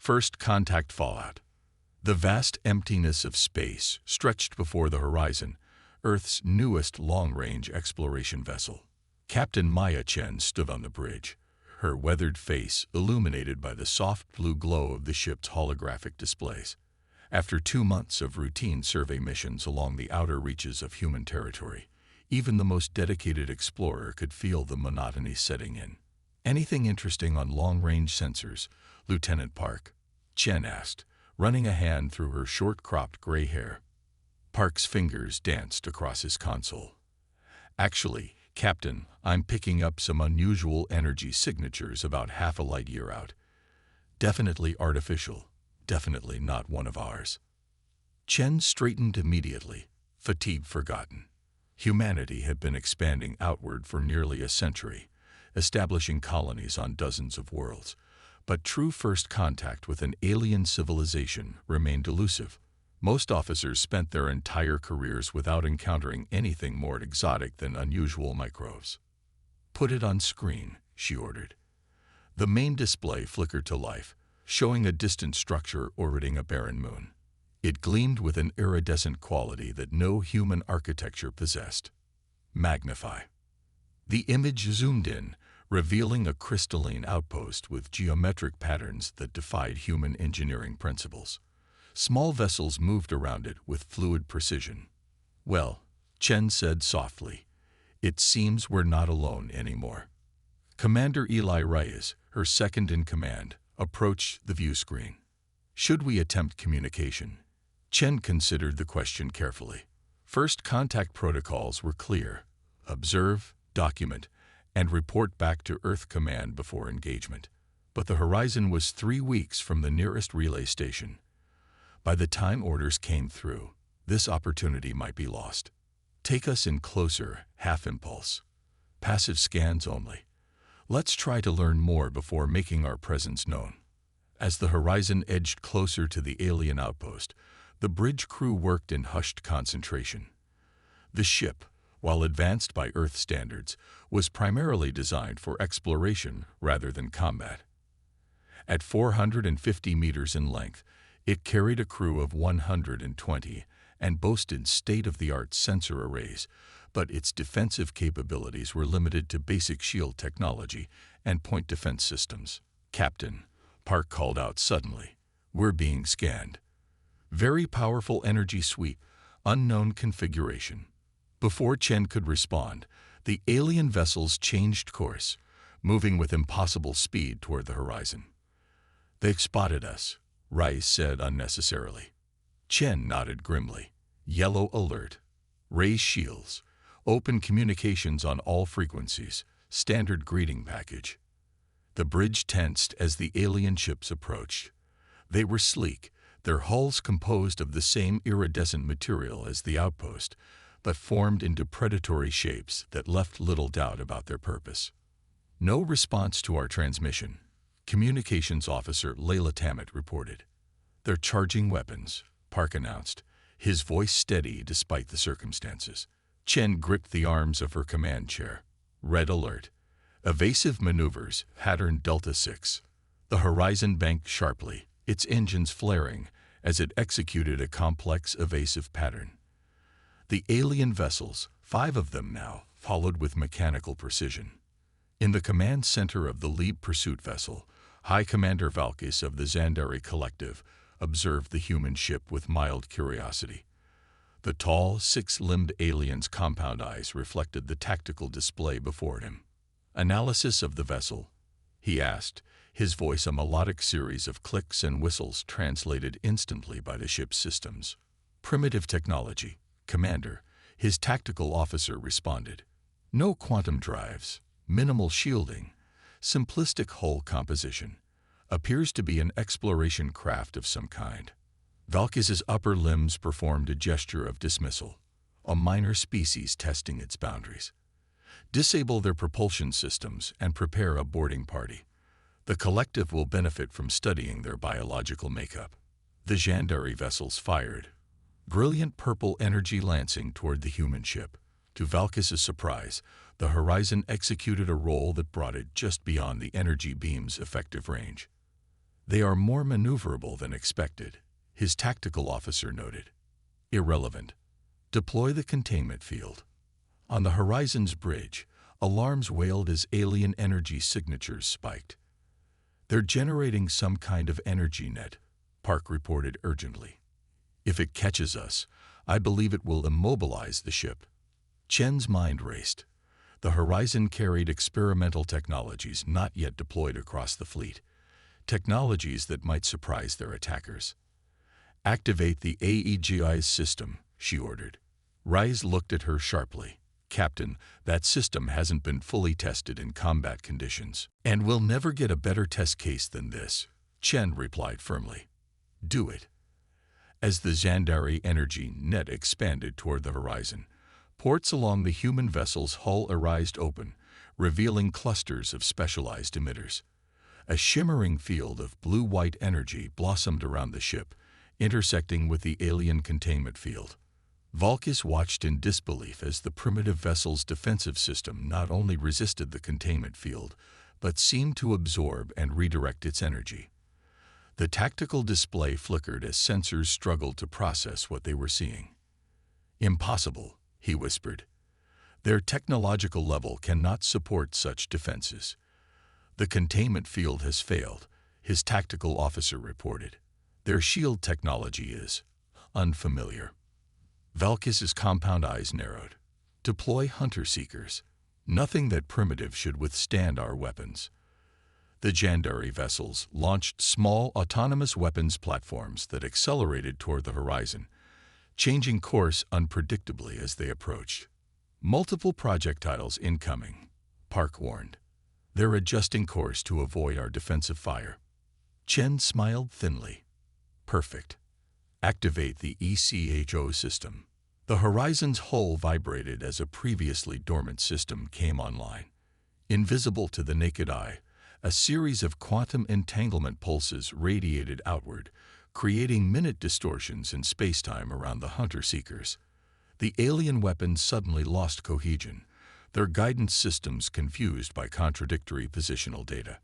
First contact fallout. The vast emptiness of space stretched before the horizon, Earth's newest long-range exploration vessel. Captain Maya Chen stood on the bridge, her weathered face illuminated by the soft blue glow of the ship's holographic displays. After 2 months of routine survey missions along the outer reaches of human territory, even the most dedicated explorer could feel the monotony setting in. "Anything interesting on long-range sensors, Lieutenant Park?" Chen asked, running a hand through her short-cropped gray hair. Park's fingers danced across his console. "Actually, Captain, I'm picking up some unusual energy signatures about half a light year out. Definitely artificial, definitely not one of ours." Chen straightened immediately, fatigue forgotten. Humanity had been expanding outward for nearly a century, establishing colonies on dozens of worlds, but true first contact with an alien civilization remained elusive. Most officers spent their entire careers without encountering anything more exotic than unusual microbes. "Put it on screen," she ordered. The main display flickered to life, showing a distant structure orbiting a barren moon. It gleamed with an iridescent quality that no human architecture possessed. "Magnify." The image zoomed in, revealing a crystalline outpost with geometric patterns that defied human engineering principles. Small vessels moved around it with fluid precision. "Well," Chen said softly, "it seems we're not alone anymore." Commander Eli Reyes, her second in command, approached the view screen. "Should we attempt communication?" Chen considered the question carefully. First contact protocols were clear: observe, document, and report back to Earth Command before engagement. But the horizon was 3 weeks from the nearest relay station. By the time orders came through, this opportunity might be lost. "Take us in closer, half impulse. Passive scans only. Let's try to learn more before making our presence known." As the horizon edged closer to the alien outpost, the bridge crew worked in hushed concentration. The ship, while advanced by Earth standards, was primarily designed for exploration rather than combat. At 450 meters in length, it carried a crew of 120 and boasted state-of-the-art sensor arrays, but its defensive capabilities were limited to basic shield technology and point defense systems. "Captain," Park called out suddenly, "we're being scanned. Very powerful energy sweep, unknown configuration." Before Chen could respond, the alien vessels changed course, moving with impossible speed toward the horizon. "They've spotted us," Rice said unnecessarily. Chen nodded grimly. "Yellow alert. Raise shields. Open communications on all frequencies. Standard greeting package." The bridge tensed as the alien ships approached. They were sleek, their hulls composed of the same iridescent material as the outpost, but formed into predatory shapes that left little doubt about their purpose. "No response to our transmission," Communications Officer Layla Tammet reported. "They're charging weapons," Park announced, his voice steady despite the circumstances. Chen gripped the arms of her command chair. "Red alert. Evasive maneuvers, pattern Delta 6. The horizon banked sharply, its engines flaring as it executed a complex evasive pattern. The alien vessels, 5 of them now, followed with mechanical precision. In the command center of the lead pursuit vessel, High Commander Valkis of the Zandari Collective observed the human ship with mild curiosity. The tall, 6-limbed alien's compound eyes reflected the tactical display before him. "Analysis of the vessel?" he asked, his voice a melodic series of clicks and whistles translated instantly by the ship's systems. "Primitive technology, Commander," his tactical officer responded. "No quantum drives, minimal shielding, simplistic hull composition. Appears to be an exploration craft of some kind." Valkis's upper limbs performed a gesture of dismissal, a minor species testing its boundaries. "Disable their propulsion systems and prepare a boarding party. The collective will benefit from studying their biological makeup." The Zandari vessels fired, brilliant purple energy lancing toward the human ship. To Valkis's surprise, the horizon executed a roll that brought it just beyond the energy beam's effective range. They are more maneuverable than expected, his tactical officer noted. Irrelevant. Deploy the containment field. On the Horizon's bridge, alarms wailed as alien energy signatures spiked. They're generating some kind of energy net, Park reported urgently. If it catches us, I believe it will immobilize the ship. Chen's mind raced. The Horizon carried experimental technologies not yet deployed across the fleet, technologies that might surprise their attackers. Activate the AEGI's system, she ordered. Rise looked at her sharply. Captain, that system hasn't been fully tested in combat conditions. And we'll never get a better test case than this, Chen replied firmly. Do it. As the Zandari energy net expanded toward the horizon, ports along the human vessel's hull arised open, revealing clusters of specialized emitters. A shimmering field of blue-white energy blossomed around the ship, intersecting with the alien containment field. Valkis watched in disbelief as the primitive vessel's defensive system not only resisted the containment field, but seemed to absorb and redirect its energy. The tactical display flickered as sensors struggled to process what they were seeing. Impossible, he whispered. Their technological level cannot support such defenses. The containment field has failed, his tactical officer reported. Their shield technology is unfamiliar. Valkis's compound eyes narrowed. Deploy hunter-seekers. Nothing that primitive should withstand our weapons. The Zandari vessels launched small autonomous weapons platforms that accelerated toward the horizon, changing course unpredictably as they approached. Multiple projectiles incoming, Park warned. They're adjusting course to avoid our defensive fire. Chen smiled thinly. Perfect. Activate the ECHO system. The Horizon's hull vibrated as a previously dormant system came online. Invisible to the naked eye, a series of quantum entanglement pulses radiated outward, creating minute distortions in spacetime around the hunter-seekers. The alien weapons suddenly lost cohesion, their guidance systems confused by contradictory positional data.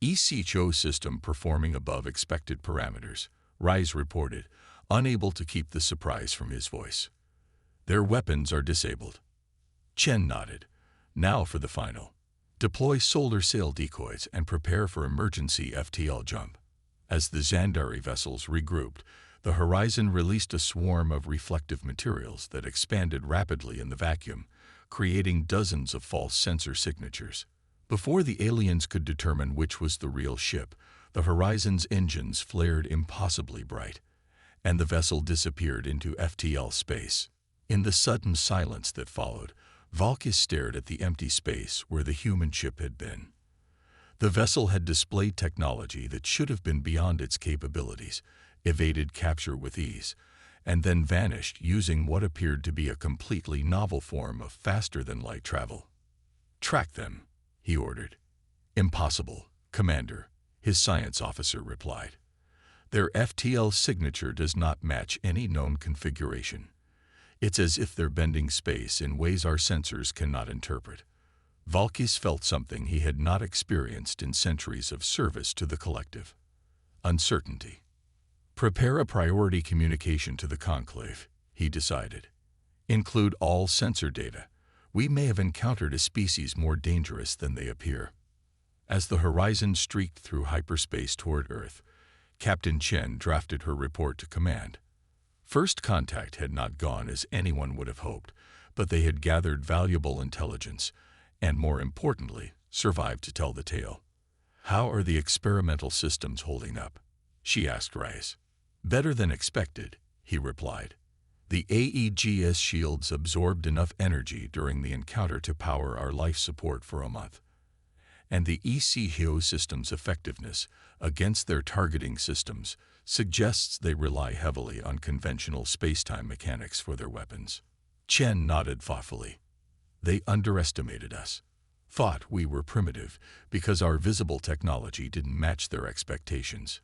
ECHO system performing above expected parameters, Rise reported, unable to keep the surprise from his voice. Their weapons are disabled. Chen nodded. Now for the final. Deploy solar sail decoys and prepare for emergency FTL jump. As the Zandari vessels regrouped, the Horizon released a swarm of reflective materials that expanded rapidly in the vacuum, creating dozens of false sensor signatures. Before the aliens could determine which was the real ship, the Horizon's engines flared impossibly bright, and the vessel disappeared into FTL space. In the sudden silence that followed, Valkis stared at the empty space where the human ship had been. The vessel had displayed technology that should have been beyond its capabilities, evaded capture with ease, and then vanished using what appeared to be a completely novel form of faster-than-light travel. Track them, he ordered. Impossible, Commander, his science officer replied. Their FTL signature does not match any known configuration. It's as if they're bending space in ways our sensors cannot interpret. Valkis felt something he had not experienced in centuries of service to the collective. Uncertainty. Prepare a priority communication to the Conclave, he decided. Include all sensor data. We may have encountered a species more dangerous than they appear. As the Horizon streaked through hyperspace toward Earth, Captain Chen drafted her report to command. First contact had not gone as anyone would have hoped, but they had gathered valuable intelligence, and more importantly, survived to tell the tale. How are the experimental systems holding up? She asked Rice. Better than expected, he replied. The AEGS shields absorbed enough energy during the encounter to power our life support for a month. And the ECHO system's effectiveness against their targeting systems suggests they rely heavily on conventional spacetime mechanics for their weapons. Chen nodded thoughtfully. They underestimated us. Thought we were primitive because our visible technology didn't match their expectations.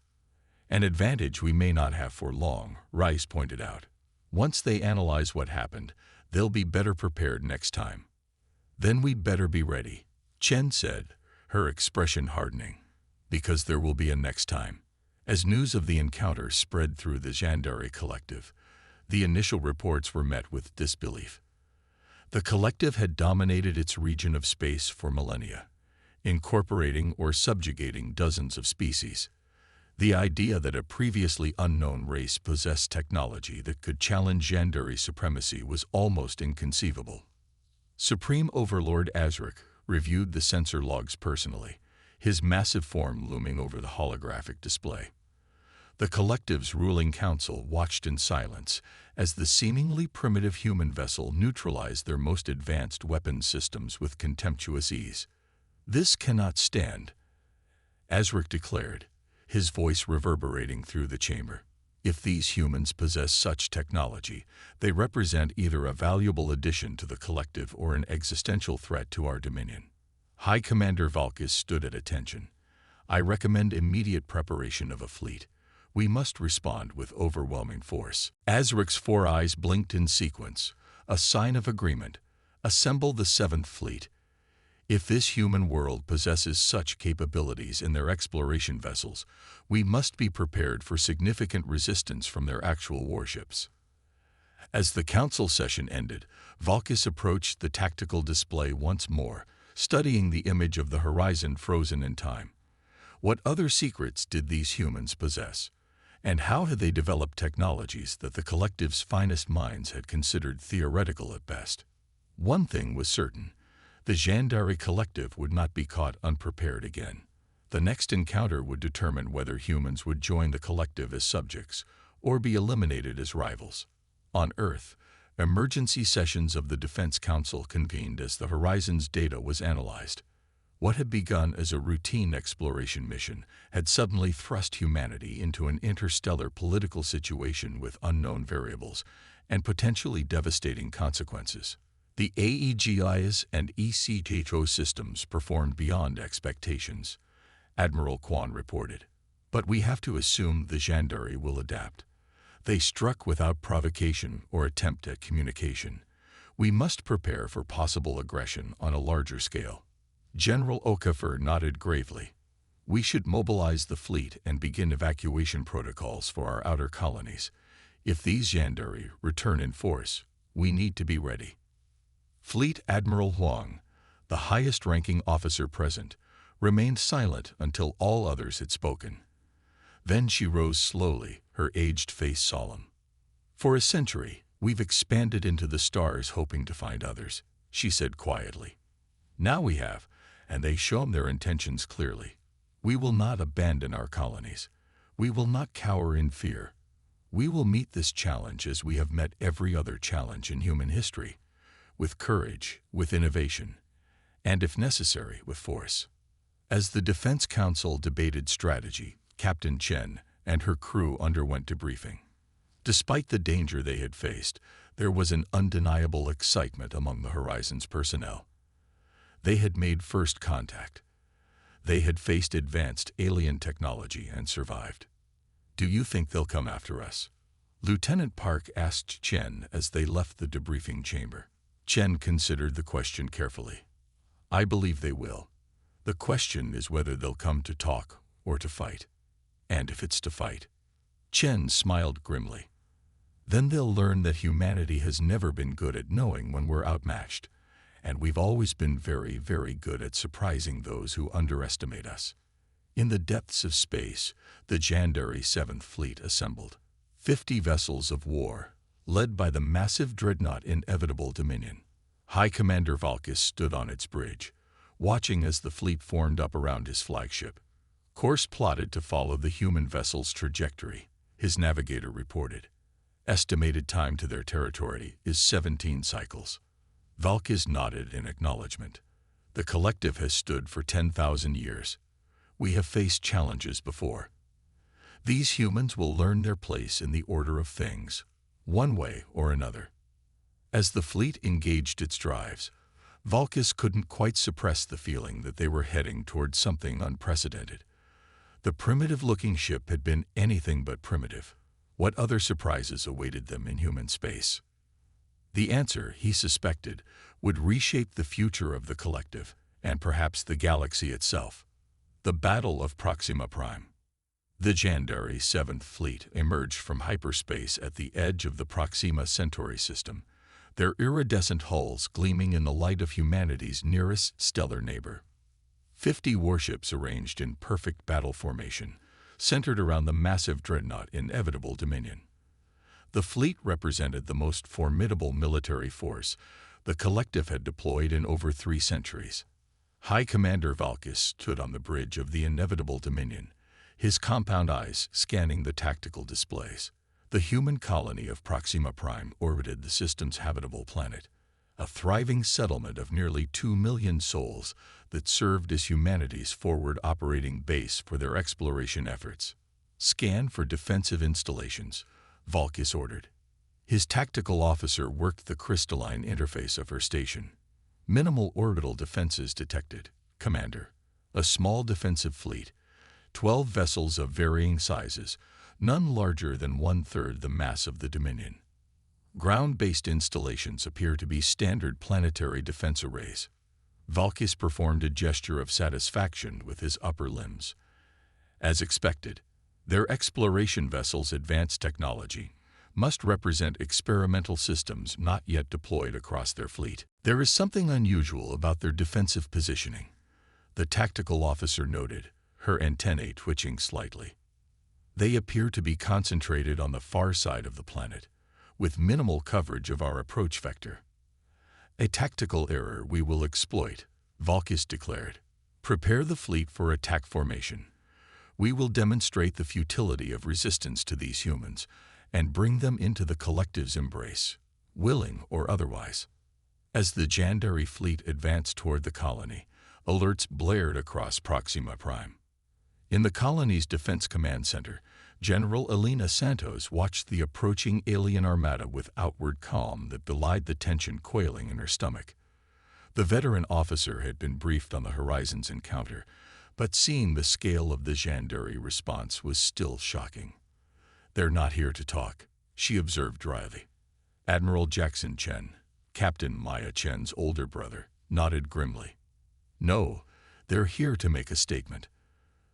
An advantage we may not have for long, Rice pointed out. Once they analyze what happened, they'll be better prepared next time. Then we better be ready, Chen said, her expression hardening. Because there will be a next time. As news of the encounter spread through the Jandari collective, the initial reports were met with disbelief. The collective had dominated its region of space for millennia, incorporating or subjugating dozens of species. The idea that a previously unknown race possessed technology that could challenge Jandari supremacy was almost inconceivable. Supreme Overlord Azric reviewed the sensor logs personally, his massive form looming over the holographic display. The collective's ruling council watched in silence as the seemingly primitive human vessel neutralized their most advanced weapons systems with contemptuous ease. "This cannot stand," Azric declared, his voice reverberating through the chamber. "If these humans possess such technology, they represent either a valuable addition to the collective or an existential threat to our dominion." High Commander Valkis stood at attention. "I recommend immediate preparation of a fleet. We must respond with overwhelming force." Azric's 4 eyes blinked in sequence, a sign of agreement. "Assemble the 7th Fleet. If this human world possesses such capabilities in their exploration vessels, we must be prepared for significant resistance from their actual warships." As the council session ended, Valkis approached the tactical display once more, studying the image of the horizon frozen in time. What other secrets did these humans possess? And how had they developed technologies that the collective's finest minds had considered theoretical at best? One thing was certain: the Jandari collective would not be caught unprepared again. The next encounter would determine whether humans would join the collective as subjects or be eliminated as rivals. On Earth, emergency sessions of the Defense Council convened as the Horizon's data was analyzed. What had begun as a routine exploration mission had suddenly thrust humanity into an interstellar political situation with unknown variables and potentially devastating consequences. The AEGIS and ECTO systems performed beyond expectations, Admiral Kwan reported. "But we have to assume the Jandari will adapt. They struck without provocation or attempt at communication. We must prepare for possible aggression on a larger scale." General Okafor nodded gravely. "We should mobilize the fleet and begin evacuation protocols for our outer colonies. If these Jandari return in force, we need to be ready." Fleet Admiral Huang, the highest-ranking officer present, remained silent until all others had spoken. Then she rose slowly, her aged face solemn. "For a century, we've expanded into the stars hoping to find others," she said quietly. "Now we have, and they've shown their intentions clearly. We will not abandon our colonies. We will not cower in fear. We will meet this challenge as we have met every other challenge in human history, with courage, with innovation, and if necessary, with force." As the Defense Council debated strategy, Captain Chen and her crew underwent debriefing. Despite the danger they had faced, there was an undeniable excitement among the Horizon's personnel. They had made first contact. They had faced advanced alien technology and survived. "Do you think they'll come after us?" Lieutenant Park asked Chen as they left the debriefing chamber. Chen considered the question carefully. "I believe they will. The question is whether they'll come to talk or to fight. And if it's to fight." Chen smiled grimly. "Then they'll learn that humanity has never been good at knowing when we're outmatched, and we've always been very, very good at surprising those who underestimate us." In the depths of space, the Jandari 7th Fleet assembled. 50 vessels of war, led by the massive dreadnought Inevitable Dominion. High Commander Valkis stood on its bridge, watching as the fleet formed up around his flagship. "Course plotted to follow the human vessel's trajectory," his navigator reported. "Estimated time to their territory is 17 cycles." Valkis nodded in acknowledgement. "The collective has stood for 10,000 years. We have faced challenges before. These humans will learn their place in the order of things, one way or another." As the fleet engaged its drives, Valkis couldn't quite suppress the feeling that they were heading towards something unprecedented. The primitive-looking ship had been anything but primitive. What other surprises awaited them in human space? The answer, he suspected, would reshape the future of the collective, and perhaps the galaxy itself. The Battle of Proxima Prime. The Jandari 7th Fleet emerged from hyperspace at the edge of the Proxima Centauri system, their iridescent hulls gleaming in the light of humanity's nearest stellar neighbor. 50 warships arranged in perfect battle formation, centered around the massive dreadnought Inevitable Dominion. The fleet represented the most formidable military force the collective had deployed in over 3 centuries. High Commander Valkis stood on the bridge of the Inevitable Dominion, his compound eyes scanning the tactical displays. The human colony of Proxima Prime orbited the system's habitable planet, a thriving settlement of nearly 2 million souls that served as humanity's forward operating base for their exploration efforts. Scan for defensive installations, Valkis ordered. His tactical officer worked the crystalline interface of her station. Minimal orbital defenses detected, Commander. A small defensive fleet, 12 vessels of varying sizes, none larger than 1/3 the mass of the Dominion. Ground-based installations appear to be standard planetary defense arrays. Valkis performed a gesture of satisfaction with his upper limbs. As expected, their exploration vessels' advanced technology must represent experimental systems not yet deployed across their fleet. There is something unusual about their defensive positioning, the tactical officer noted, her antennae twitching slightly. They appear to be concentrated on the far side of the planet, with minimal coverage of our approach vector. A tactical error we will exploit, Valkis declared. Prepare the fleet for attack formation. We will demonstrate the futility of resistance to these humans and bring them into the collective's embrace, willing or otherwise. As the Jandari fleet advanced toward the colony, alerts blared across Proxima Prime. In the colony's Defense Command Center, General Elena Santos watched the approaching alien armada with outward calm that belied the tension coiling in her stomach. The veteran officer had been briefed on the horizon's encounter, but seeing the scale of the Jandari response was still shocking. "They're not here to talk," she observed dryly. Admiral Jackson Chen, Captain Maya Chen's older brother, nodded grimly. "No, they're here to make a statement.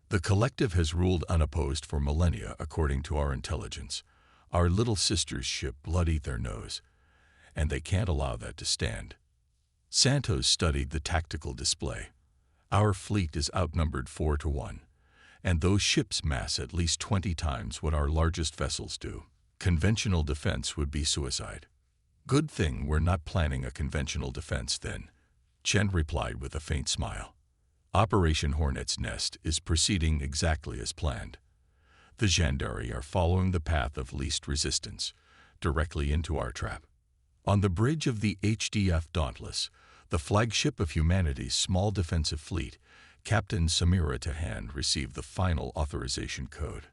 The collective has ruled unopposed for millennia according to our intelligence. Our little sister's ship bloodied their nose, and they can't allow that to stand." Santos studied the tactical display. "Our fleet is outnumbered 4-1, and those ships mass at least 20 times what our largest vessels do. Conventional defense would be suicide." "Good thing we're not planning a conventional defense, then," Chen replied with a faint smile. "Operation Hornet's Nest is proceeding exactly as planned. The Jandari are following the path of least resistance, directly into our trap." On the bridge of the HDF Dauntless, the flagship of humanity's small defensive fleet, Captain Samira Tahan received the final authorization code.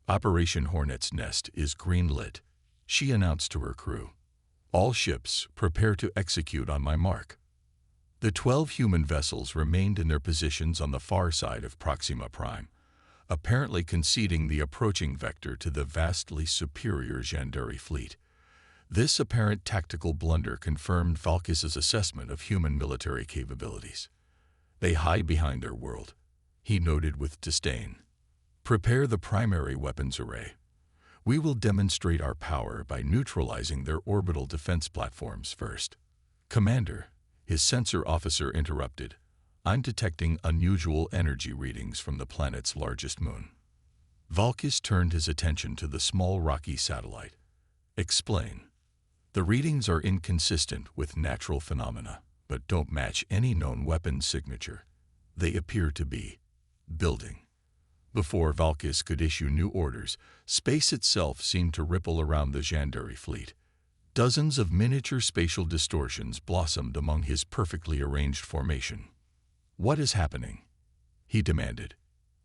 "Operation Hornet's Nest is green-lit," she announced to her crew. "All ships prepare to execute on my mark." The 12 human vessels remained in their positions on the far side of Proxima Prime, apparently conceding the approaching vector to the vastly superior Jandari fleet. This apparent tactical blunder confirmed Valkis's assessment of human military capabilities. "They hide behind their world," he noted with disdain. "Prepare the primary weapons array. We will demonstrate our power by neutralizing their orbital defense platforms first." "Commander," his sensor officer interrupted, "I'm detecting unusual energy readings from the planet's largest moon." Valkis turned his attention to the small rocky satellite. "Explain." "The readings are inconsistent with natural phenomena, but don't match any known weapon signature. They appear to be building." Before Valkis could issue new orders, space itself seemed to ripple around the Jandari fleet. Dozens of miniature spatial distortions blossomed among his perfectly arranged formation. "What is happening?" he demanded.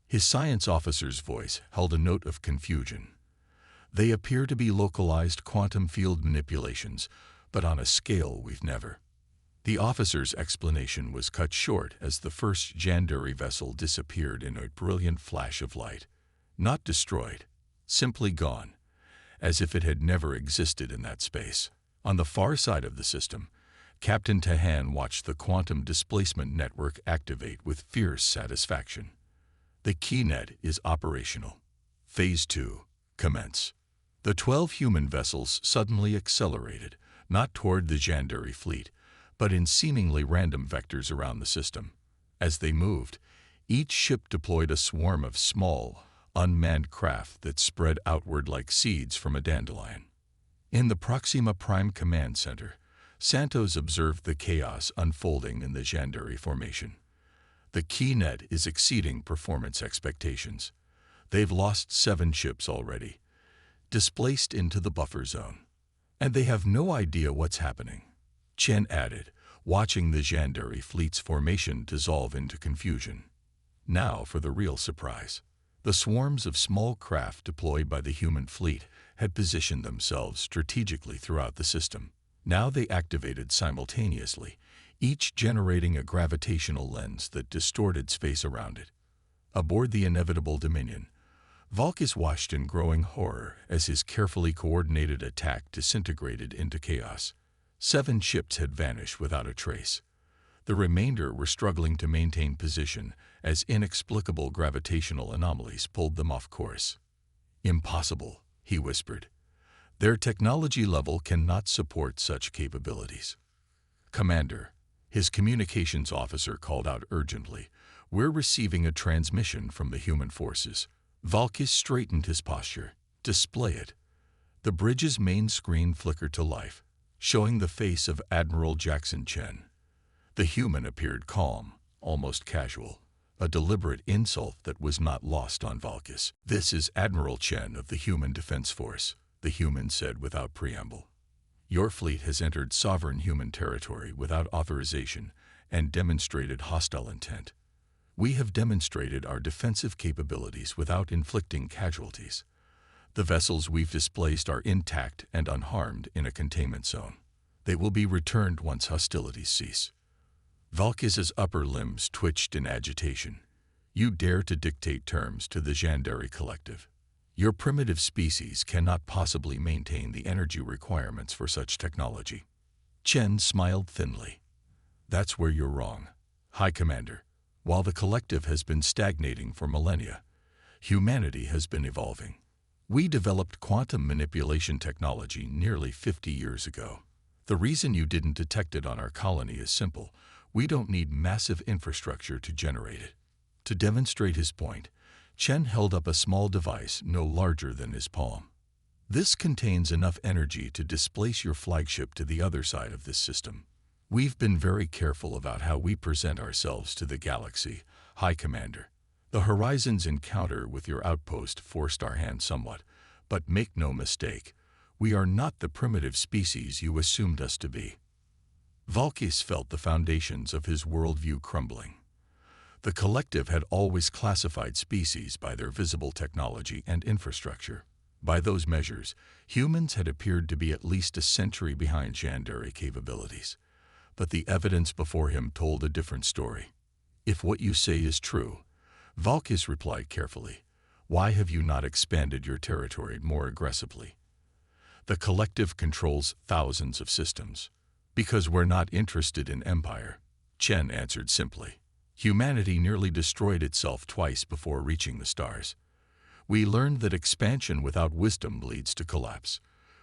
His science officer's voice held a note of confusion. "They appear to be localized quantum field manipulations, but on a scale we've never." The officer's explanation was cut short as the first Jandari vessel disappeared in a brilliant flash of light. Not destroyed, simply gone, as if it had never existed in that space. On the far side of the system, Captain Tahan watched the quantum displacement network activate with fierce satisfaction. "The keynet is operational," Phase 2. Commence. The 12 human vessels suddenly accelerated, not toward the Jandari fleet, but in seemingly random vectors around the system. As they moved, each ship deployed a swarm of small, unmanned craft that spread outward like seeds from a dandelion. In the Proxima Prime Command Center, Santos observed the chaos unfolding in the Jandari formation. The key net is exceeding performance expectations. They've lost 7 ships already, displaced into the buffer zone. And they have no idea what's happening. Chen added, watching the Jandari fleet's formation dissolve into confusion. Now for the real surprise. The swarms of small craft deployed by the human fleet had positioned themselves strategically throughout the system. Now they activated simultaneously, each generating a gravitational lens that distorted space around it. Aboard the inevitable Dominion, Valkis watched in growing horror as his carefully coordinated attack disintegrated into chaos. 7 ships had vanished without a trace. The remainder were struggling to maintain position as inexplicable gravitational anomalies pulled them off course. "Impossible," he whispered. "Their technology level cannot support such capabilities." "Commander," his communications officer called out urgently, "we're receiving a transmission from the human forces." Valkis straightened his posture. "Display it." The bridge's main screen flickered to life, showing the face of Admiral Jackson Chen. The human appeared calm, almost casual, a deliberate insult that was not lost on Valkis. "This is Admiral Chen of the Human Defense Force," the human said without preamble. "Your fleet has entered sovereign human territory without authorization and demonstrated hostile intent. We have demonstrated our defensive capabilities without inflicting casualties. The vessels we've displaced are intact and unharmed in a containment zone. They will be returned once hostilities cease." Valkis's upper limbs twitched in agitation. "You dare to dictate terms to the Jandari Collective? Your primitive species cannot possibly maintain the energy requirements for such technology." Chen smiled thinly. "That's where you're wrong, High Commander. While the Collective has been stagnating for millennia, humanity has been evolving. We developed quantum manipulation technology nearly 50 years ago. The reason you didn't detect it on our colony is simple. We don't need massive infrastructure to generate it." To demonstrate his point, Chen held up a small device no larger than his palm. "This contains enough energy to displace your flagship to the other side of this system. We've been very careful about how we present ourselves to the galaxy, High Commander. The Horizon's encounter with your outpost forced our hand somewhat, but make no mistake, we are not the primitive species you assumed us to be." Valkis felt the foundations of his worldview crumbling. The Collective had always classified species by their visible technology and infrastructure. By those measures, humans had appeared to be at least a century behind Jandari capabilities. But the evidence before him told a different story. "If what you say is true," Valkis replied carefully, "why have you not expanded your territory more aggressively?" "The Collective controls thousands of systems." "Because we're not interested in empire," Chen answered simply. "Humanity nearly destroyed itself twice before reaching the stars. We learned that expansion without wisdom leads to collapse.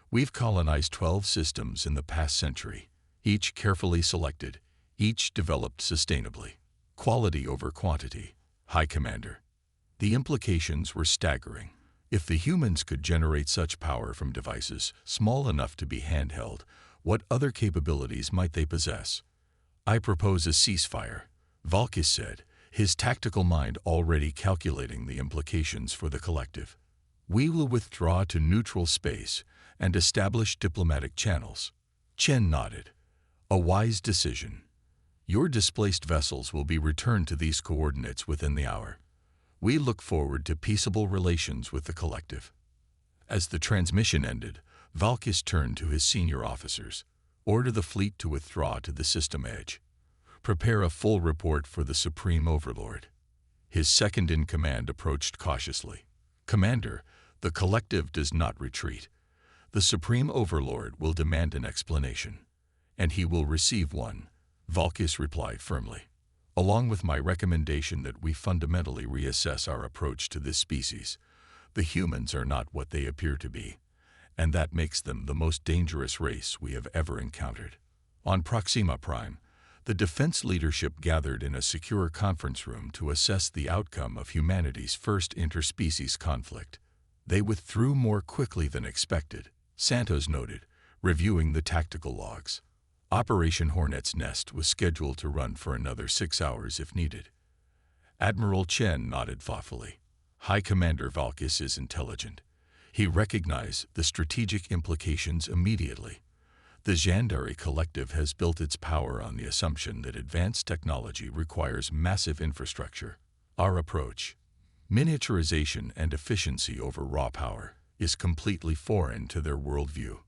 We've colonized 12 systems in the past century, each carefully selected, each developed sustainably. Quality over quantity, High Commander." The implications were staggering. If the humans could generate such power from devices small enough to be handheld, what other capabilities might they possess? "I propose a ceasefire," Valkis said, his tactical mind already calculating the implications for the Collective. "We will withdraw to neutral space and establish diplomatic channels." Chen nodded. "A wise decision. Your displaced vessels will be returned to these coordinates within the hour. We look forward to peaceable relations with the Collective." As the transmission ended, Valkis turned to his senior officers. "Order the fleet to withdraw to the system edge. Prepare a full report for the Supreme Overlord." His second-in-command approached cautiously. "Commander, the Collective does not retreat. The Supreme Overlord will demand an explanation, and he will receive one," Valkis replied firmly, "along with my recommendation that we fundamentally reassess our approach to this species. The humans are not what they appear to be, and that makes them the most dangerous race we have ever encountered. On Proxima Prime, the defense leadership gathered in a secure conference room to assess the outcome of humanity's first interspecies conflict. They withdrew more quickly than expected, Santos noted, reviewing the tactical logs. Operation Hornet's Nest was scheduled to run for another 6 hours if needed. Admiral Chen nodded thoughtfully. High Commander Valkis is intelligent. He recognized the strategic implications immediately. The Zhandari Collective has built its power on the assumption that advanced technology requires massive infrastructure. Our approach, miniaturization and efficiency over raw power, is completely foreign to their worldview.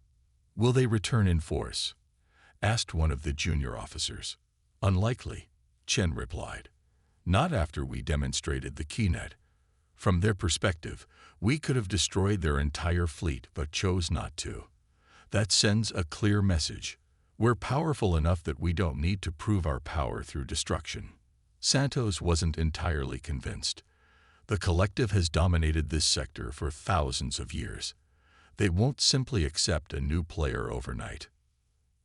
Will they return in force? Asked one of the junior officers. Unlikely, Chen replied. Not after we demonstrated the keynet. From their perspective, we could have destroyed their entire fleet but chose not to. That sends a clear message. We're powerful enough that we don't need to prove our power through destruction. Santos wasn't entirely convinced. The collective has dominated this sector for thousands of years. They won't simply accept a new player overnight.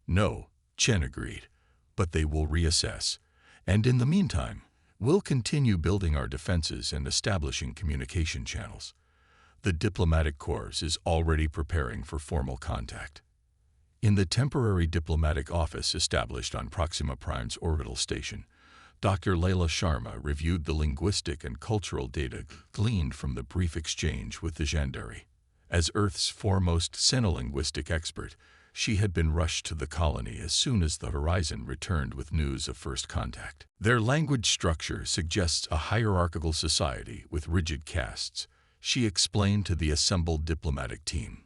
No, Chen agreed, but they will reassess. And in the meantime, we'll continue building our defenses and establishing communication channels. The diplomatic corps is already preparing for formal contact. In the temporary diplomatic office established on Proxima Prime's orbital station, Dr. Leila Sharma reviewed the linguistic and cultural data gleaned from the brief exchange with the Zhandari. As Earth's foremost sinolinguistic expert, she had been rushed to the colony as soon as the Horizon returned with news of first contact. Their language structure suggests a hierarchical society with rigid castes, she explained to the assembled diplomatic team.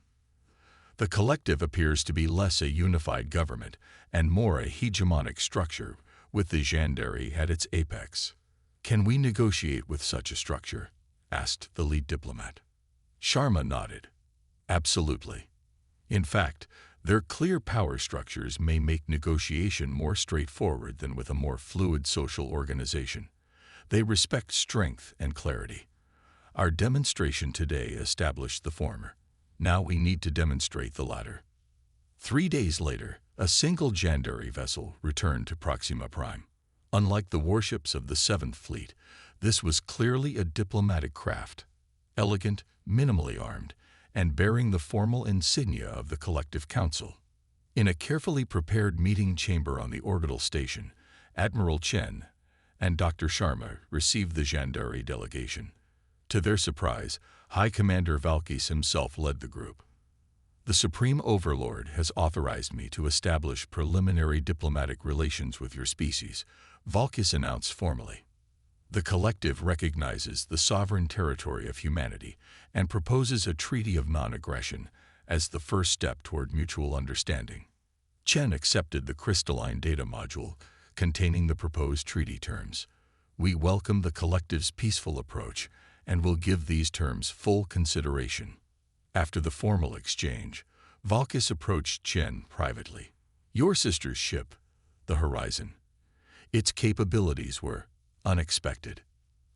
The collective appears to be less a unified government and more a hegemonic structure, with the Zhandari at its apex. Can we negotiate with such a structure? Asked the lead diplomat. Sharma nodded. Absolutely. In fact, their clear power structures may make negotiation more straightforward than with a more fluid social organization. They respect strength and clarity. Our demonstration today established the former. Now we need to demonstrate the latter. 3 days later, a single Zhandari vessel returned to Proxima Prime. Unlike the warships of the 7th Fleet, this was clearly a diplomatic craft. Elegant, minimally armed, and bearing the formal insignia of the Collective Council. In a carefully prepared meeting chamber on the orbital station, Admiral Chen and Dr. Sharma received the Zhandari delegation. To their surprise, High Commander Valkis himself led the group. The Supreme Overlord has authorized me to establish preliminary diplomatic relations with your species, Valkis announced formally. The collective recognizes the sovereign territory of humanity and proposes a treaty of non-aggression as the first step toward mutual understanding. Chen accepted the crystalline data module containing the proposed treaty terms. We welcome the collective's peaceful approach and will give these terms full consideration. After the formal exchange, Valkis approached Chen privately. Your sister's ship, the Horizon. Its capabilities were unexpected.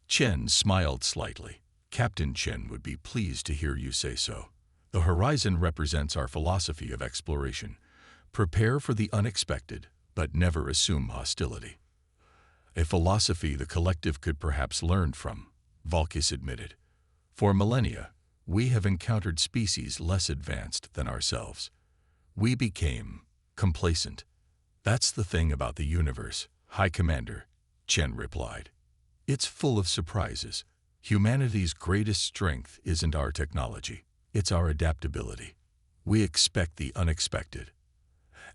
Chen smiled slightly. Captain Chen would be pleased to hear you say so. The Horizon represents our philosophy of exploration. Prepare for the unexpected, but never assume hostility. A philosophy the collective could perhaps learn from, Valkis admitted. For millennia, we have encountered species less advanced than ourselves. We became complacent. That's the thing about the universe, High Commander, Chen replied. It's full of surprises. Humanity's greatest strength isn't our technology, it's our adaptability. We expect the unexpected.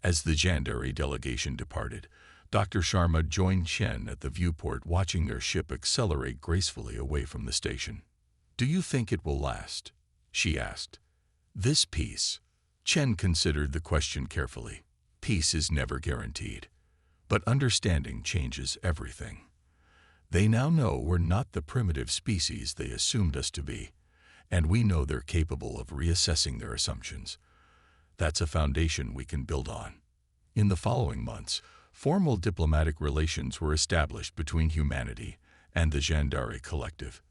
As the Zhandari delegation departed, Dr. Sharma joined Chen at the viewport, watching their ship accelerate gracefully away from the station. Do you think it will last? She asked. This peace. Chen considered the question carefully. Peace is never guaranteed. But understanding changes everything. They now know we're not the primitive species they assumed us to be, and we know they're capable of reassessing their assumptions. That's a foundation we can build on. In the following months, formal diplomatic relations were established between humanity and the Zhandari Collective.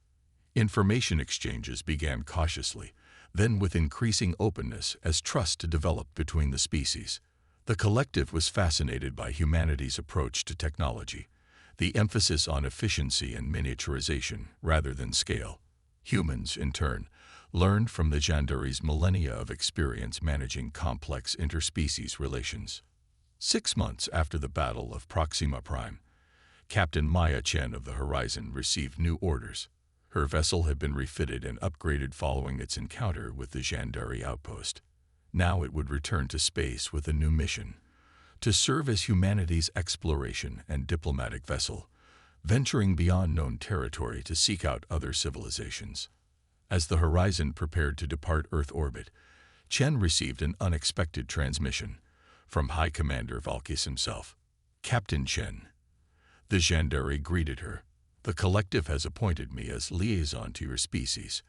Information exchanges began cautiously, then with increasing openness as trust developed between the species. The collective was fascinated by humanity's approach to technology, the emphasis on efficiency and miniaturization rather than scale. Humans, in turn, learned from the Jandaris' millennia of experience managing complex interspecies relations. 6 months after the Battle of Proxima Prime, Captain Maya Chen of the Horizon received new orders. Her vessel had been refitted and upgraded following its encounter with the Jandari outpost. Now it would return to space with a new mission, to serve as humanity's exploration and diplomatic vessel, venturing beyond known territory to seek out other civilizations. As the Horizon prepared to depart Earth orbit, Chen received an unexpected transmission from High Commander Valkis himself. "Captain Chen." The Jandari greeted her. "The collective has appointed me as liaison to your species.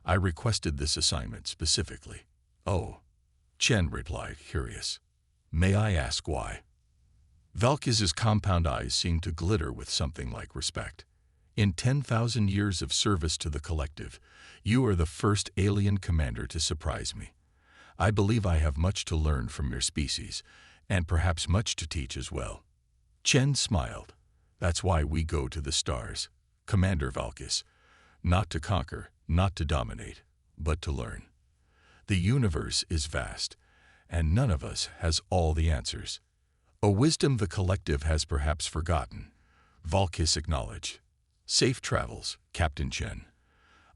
I requested this assignment specifically." "Oh," Chen replied, curious. "May I ask why?" Valkis's compound eyes seemed to glitter with something like respect. "In 10,000 years of service to the collective, you are the first alien commander to surprise me. I believe I have much to learn from your species, and perhaps much to teach as well." Chen smiled. "That's why we go to the stars, Commander Valkis. Not to conquer, not to dominate, but to learn. The universe is vast, and none of us has all the answers. A wisdom the collective has perhaps forgotten," Valkis acknowledged. "Safe travels, Captain Chen.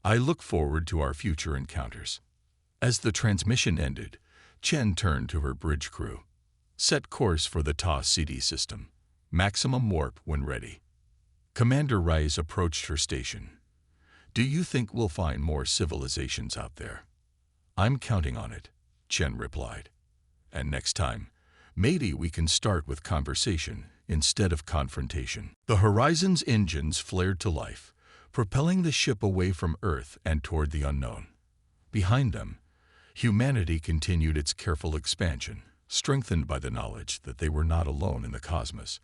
I look forward to our future encounters." As the transmission ended, Chen turned to her bridge crew. "Set course for the Ta City system. Maximum warp when ready." Commander Rice approached her station. "Do you think we'll find more civilizations out there?" "I'm counting on it," Chen replied. "And next time, maybe we can start with conversation instead of confrontation." The Horizon's engines flared to life, propelling the ship away from Earth and toward the unknown. Behind them, humanity continued its careful expansion, strengthened by the knowledge that they were not alone in the cosmos.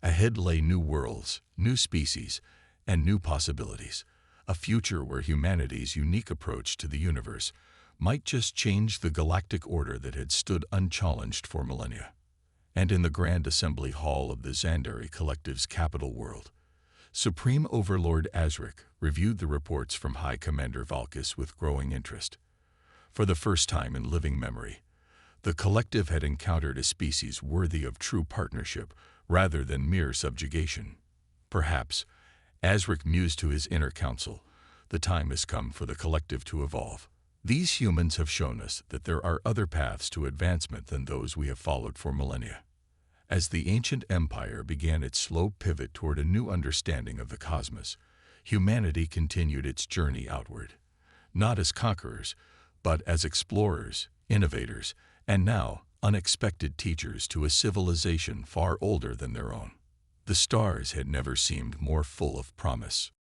Ahead lay new worlds, new species, and new possibilities, a future where humanity's unique approach to the universe might just change the galactic order that had stood unchallenged for millennia. And in the Grand Assembly Hall of the Zandari Collective's capital world, Supreme Overlord Azric reviewed the reports from High Commander Valkis with growing interest. For the first time in living memory, the collective had encountered a species worthy of true partnership rather than mere subjugation. Perhaps, Azric mused to his inner council, the time has come for the collective to evolve. These humans have shown us that there are other paths to advancement than those we have followed for millennia. As the ancient empire began its slow pivot toward a new understanding of the cosmos, humanity continued its journey outward, not as conquerors, but as explorers, innovators, and now unexpected teachers to a civilization far older than their own. The stars had never seemed more full of promise.